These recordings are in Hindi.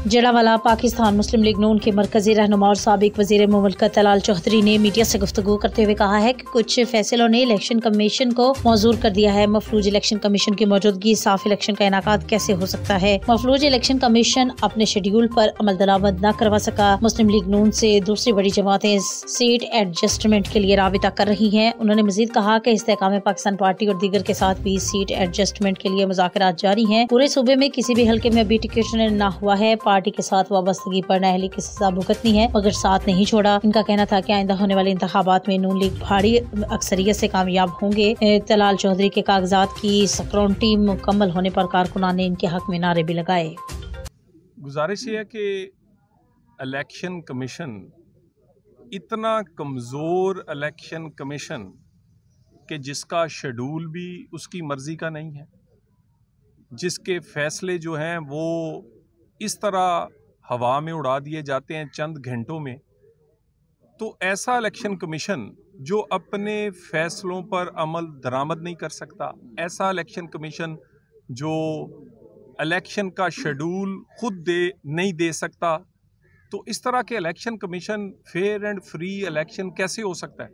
जड़ावाला पाकिस्तान मुस्लिम लीग नून के मरकजी रहनुमा और साबिक वजीर मुमलकत तलाल चौधरी ने मीडिया से गुफ्तगू करते हुए कहा है कि कुछ फैसलों ने इलेक्शन कमीशन को मौजूर कर दिया है। मफलूज इलेक्शन कमीशन की मौजूदगी साफ इलेक्शन का इनाकाद कैसे हो सकता है। मफलूज इलेक्शन कमीशन अपने शेड्यूल पर अमल दरामद न करवा सका। मुस्लिम लीग नून से दूसरी बड़ी जमातें सीट एडजस्टमेंट के लिए राबिता कर रही हैं। उन्होंने मजीद कहा कि इस्तेकाम पाकिस्तान पार्टी और दीगर के साथ भी सीट एडजस्टमेंट के लिए मुज़ाकरात जारी हैं। पूरे सूबे में किसी भी हल्के में अभी टिकट न हुआ है। पार्टी के साथ वाबस्तगी पर नाअहली की सजा भुगतनी है मगर साथ नहीं छोड़ा। इनका कहना था कि आइंदा होने वाले इंतखाबात में नून लीग भारी अक्सरियत से कामयाब होंगे। तलाल चौधरी के कागजात की स्क्रूटनी मुकम्मल होने पर कारकुनान ने इनके हक में नारे भी लगाए। गुजारिश ये है कि इलेक्शन कमीशन इतना कमज़ोर इलेक्शन कमीशन कि जिसका शेड्यूल भी उसकी मर्जी का नहीं है, जिसके फैसले जो हैं वो इस तरह हवा में उड़ा दिए जाते हैं चंद घंटों में, तो ऐसा इलेक्शन कमीशन जो अपने फैसलों पर अमल दरामद नहीं कर सकता, ऐसा इलेक्शन कमीशन जो इलेक्शन का शेड्यूल खुद नहीं दे सकता, तो इस तरह के election commission fair and free election कैसे हो सकता है।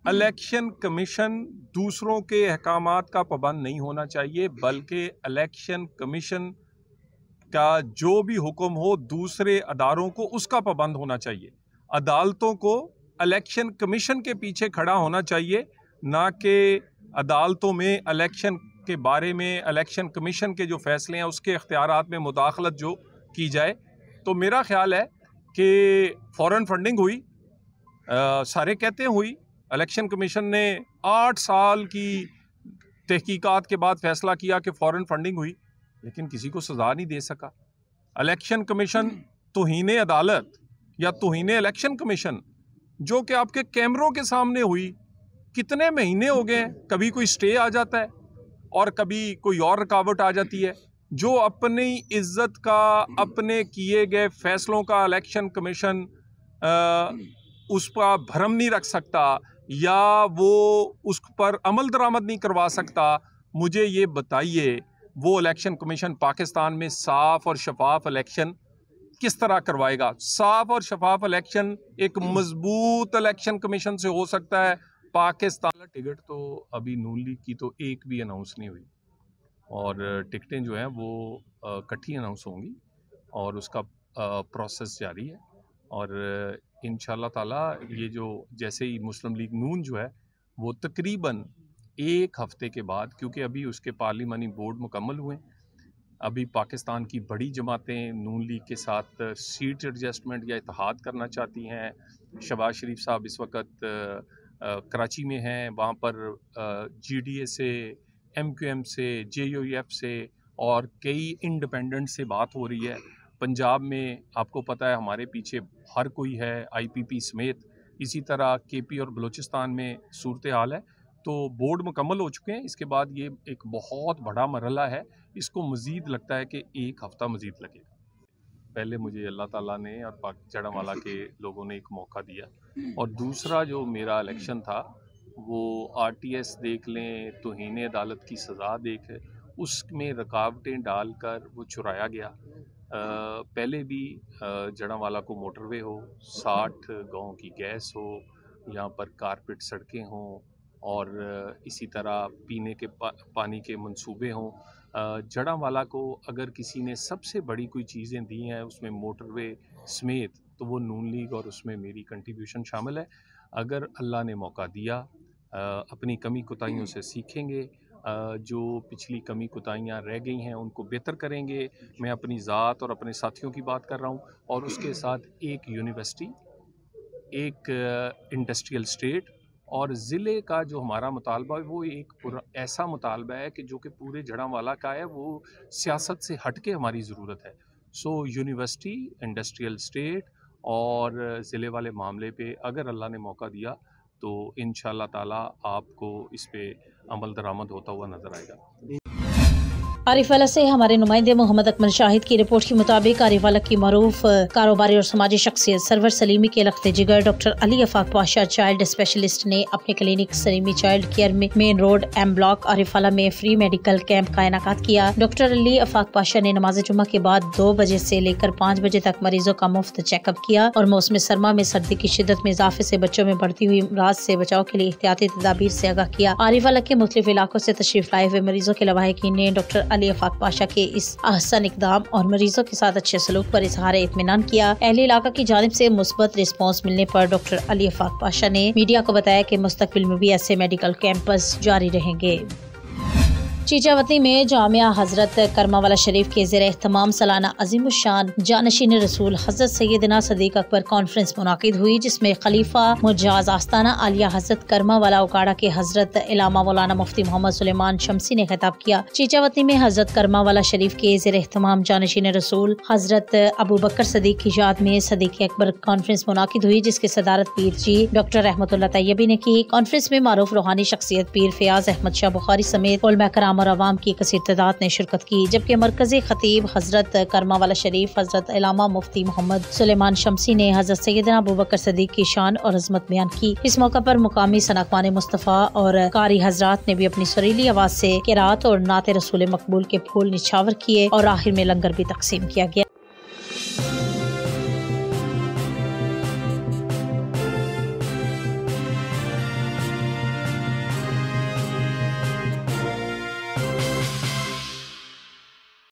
इलेक्शन कमीशन दूसरों के अहकामात का पाबंद नहीं होना चाहिए, बल्कि इलेक्शन कमीशन का जो भी हुक्म हो दूसरे अदारों को उसका पाबंद होना चाहिए। अदालतों को इलेक्शन कमीशन के पीछे खड़ा होना चाहिए, ना कि अदालतों में इलेक्शन के बारे में इलेक्शन कमीशन के जो फैसले हैं उसके इख्तियारात में मुदाखलत जो की जाए। तो मेरा ख्याल है कि फ़ौरन फंडिंग हुई, सारे कहते हैं हुई। इलेक्शन कमीशन ने 8 साल की तहकीकात के बाद फैसला किया कि फ़ौरन फंडिंग हुई, लेकिन किसी को सज़ा नहीं दे सका। इलेक्शन कमीशन तौहीन अदालत या तौहीन इलेक्शन कमीशन जो कि आपके कैमरों के सामने हुई, कितने महीने हो गए हैं, कभी कोई स्टे आ जाता है और कभी कोई और रुकावट आ जाती है। जो अपनी इज्जत का, अपने किए गए फैसलों का इलेक्शन कमीशन उस पर भरम नहीं रख सकता या वो उस पर अमल दरामद नहीं करवा सकता, मुझे ये बताइए वो इलेक्शन कमीशन पाकिस्तान में साफ और शफाफ इलेक्शन किस तरह करवाएगा। साफ और शफाफ इलेक्शन एक मजबूत इलेक्शन कमीशन से हो सकता है। पाकिस्तान टिकट तो अभी नून लीग की तो एक भी अनाउंस नहीं हुई और टिकटें जो हैं वो इकट्ठी अनाउंस होंगी और उसका प्रोसेस जारी है। और इंशाल्लाह ताला ये जो जैसे ही मुस्लिम लीग नून जो है वो तकरीबन एक हफ्ते के बाद, क्योंकि अभी उसके पार्लिमानी बोर्ड मुकम्मल हुए, अभी पाकिस्तान की बड़ी जमातें नून लीग के साथ सीट एडजस्टमेंट या इत्तेहाद करना चाहती हैं। शहबाज शरीफ साहब इस वक्त कराची में हैं, वहाँ पर GDA से, MQM से, JUF से और कई इंडिपेंडेंट से बात हो रही है। पंजाब में आपको पता है हमारे पीछे हर कोई है, IPP समेत। इसी तरह KP और बलूचिस्तान में सूरत हाल है। तो बोर्ड मुकम्मल हो चुके हैं। इसके बाद ये एक बहुत बड़ा मरहला है, इसको मज़ीद लगता है कि एक हफ़्ता मज़ीद लगेगा। पहले मुझे अल्लाह ताला ने और पाक जड़ावाला के लोगों ने एक मौका दिया, और दूसरा जो मेरा इलेक्शन था वो RTS देख लें, तौहीन अदालत की सज़ा देख, उसमें रुकावटें डालकर वो चुराया गया। पहले भी जड़ावाला को मोटरवे हो, 60 गाँव की गैस हो, यहाँ पर कारपेट सड़कें हों और इसी तरह पीने के पानी के मंसूबे हों। जड़ावाला को अगर किसी ने सबसे बड़ी कोई चीज़ें दी हैं उसमें मोटरवे समेत, तो वो नून लीग और उसमें मेरी कंट्रीब्यूशन शामिल है। अगर अल्लाह ने मौका दिया, अपनी कमी कोताहियों से सीखेंगे, जो पिछली कमी कोताहियाँ रह गई हैं उनको बेहतर करेंगे। मैं अपनी ज़ात और अपने साथियों की बात कर रहा हूँ, और उसके साथ एक यूनिवर्सिटी, एक इंडस्ट्रियल स्टेट और ज़िले का जो हमारा मुतालबा है वो एक ऐसा मुतालबा है कि जो कि पूरे जड़ावाला का है, वो सियासत से हट के हमारी ज़रूरत है। सो यूनिवर्सिटी, इंडस्ट्रियल स्टेट और ज़िले वाले मामले पे अगर अल्लाह ने मौका दिया तो इंशाअल्लाह ताला आपको इस पे अमल दरामद होता हुआ नज़र आएगा। आरिफवाला से हमारे नुमाइंदे मोहम्मद अकमल शाहिद की रिपोर्ट के मुताबिक आरिफवाला की मरूफ कारोबारी और समाजी शख्सियत सरवर सलीमी के लख्ते जिगर doctor Ali Afaq Pasha child specialist ने अपने क्लिनिक सलीमी चाइल्ड केयर में main road M block Arifwala में फ्री मेडिकल कैंप का इनेकाद किया। डॉक्टर अली अफाक पाशा ने नमाज जुम्मा के बाद 2 बजे से लेकर 5 बजे तक मरीजों का मुफ्त चेकअप किया और मौसम सरमा में सर्दी की शिद्दत में इजाफे से बच्चों में बढ़ती हुई अमराज से बचाव के लिए एहतियाती तदाबीर से आगाह किया। आरिफवाला के मुख्तलिफ इलाकों से तशरीफ लाए हुए मरीजों के लवाहिकीन ने डॉक्टर अली अफाक पाशा के इस अहसन इकदाम और मरीजों के साथ अच्छे सलूक पर इजहार इत्मीनान किया। अहले इलाका की जानिब से मुस्बत रिस्पांस मिलने पर डॉक्टर अली अफाक पाशा ने मीडिया को बताया कि मुस्तकबिल में भी ऐसे मेडिकल कैंपस जारी रहेंगे। चीचावती में जामिया हजरत करमावाला शरीफ के ज़ेर एहतमाम सालाना अज़ीमुश्शान जानशीन रसूल हजरत सैयदना सदीक अकबर कॉन्फ्रेंस मुनाकिद हुई, जिसमें खलीफा मुजाज आस्ताना आलिया हजरत करमावाला उकाड़ा के हजरत इलामा मौलाना मुफ्ती मोहम्मद सुलेमान शमसी ने खिताब किया। चीचावती में हजरत करमावाला शरीफ के ज़ेर एहतमाम जानशीन रसूल हजरत अबू बकर सदीक की याद में सदीक अकबर कॉन्फ्रेंस मुनाकिद हुई, जिसकी सदारत पीर जी डॉक्टर रहमतुल्लाह तैयबी ने की। कॉन्फ्रेंस में मारूफ रूहानी शख्सियत पीर फयाज अहमद शाह बुखारी समेत उलमा कराम और अवाम की कसीर तादाद ने शिरकत की, जबकि मरकजी खतीब हजरत करमावाला शरीफ हजरत इलामा मुफ्ती मोहम्मद सुलेमान शमसी ने हजरत सैयदना अबू बकर सदीक की शान और अजमत बयान की। इस मौका पर मुकामी सनाख्वान मुस्तफ़ा और कारी हजरात ने भी अपनी सुरीली आवाज से किरात और नाते रसूल मकबूल के फूल निछावर किए और आखिर में लंगर भी तकसीम किया गया।